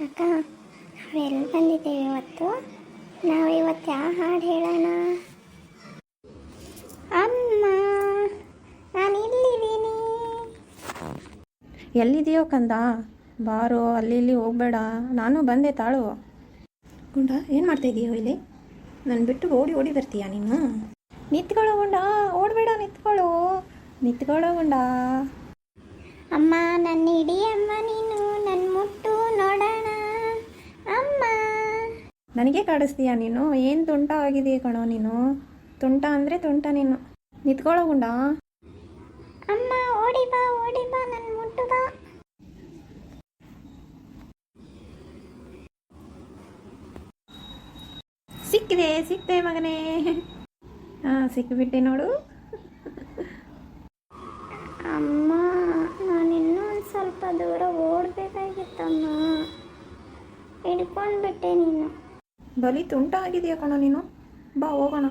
ಅಕ್ಕ, ನಾವೆಲ್ಲಿ ಬಂದಿದ್ದೇವೆ ಇವತ್ತು? ನಾವಿವತ್ತು ಯಾವ ಹಾಡು ಹೇಳೋಣ? ಅಮ್ಮ, ನಾನು ಇಲ್ಲಿದ್ದೀನಿ. ಎಲ್ಲಿದೆಯೋ ಕಂದ, ಬಾರೋ, ಅಲ್ಲಿ ಇಲ್ಲಿ ಹೋಗ್ಬೇಡ, ನಾನು ಬಂದೆ ತಾಳು. ಗುಂಡ, ಏನು ಮಾಡ್ತಾಯಿದ್ದೀಯೋ ಇಲ್ಲಿ? ನಾನು ಬಿಟ್ಟು ಓಡಿ ಓಡಿ ಬರ್ತೀಯಾ ನೀನು? ನಿಂತ್ಕೊಳ್ಳೋ ಗುಂಡ, ಓಡಬೇಡ, ನಿಂತ್ಕೊಳ್ಳೋ ಗುಂಡ. ಅಮ್ಮ, ನನ್ನ ಇಡೀ ಅಮ್ಮ ನೀನು, ನನ್ನ ಮುಟ್ಟು ನೋಡೋಣ ಅಮ್ಮ. ನನಗೆ ಕಾಡಿಸ್ತೀಯಾ ನೀನು? ಏನು ತುಂಟ ಆಗಿದೆಯಾ ಕಣೋ ನೀನು? ತುಂಟ ಅಂದರೆ ತುಂಟ ನೀನು. ನಿಂತ್ಕೊಳ್ಳೋ ಗುಂಡ. ಅಮ್ಮ, ಓಡಿ ಬಾ ನನ್ನ ಮುಟ್ಟು ಬಾ. ಸಿಕ್ಕಿದೆ ಮಗನೇ. ಹಾಂ, ಸಿಕ್ಕಿಬಿಟ್ಟೆ ನೋಡು. ಅಮ್ಮ, ನಾನು ಇನ್ನೂ ಒಂದು ಸ್ವಲ್ಪ ದೂರ ಓಡಬೇಕಾಗಿತ್ತಮ್ಮ. ಹಿಡ್ಕೊಂಡ್ಬಿಟ್ಟೆ ನೀನು. ಬಲಿ ತುಂಟ ಆಗಿದೆಯಾ ಕಣೋ ನೀನು? ಬಾ ಹೋಗೋಣ.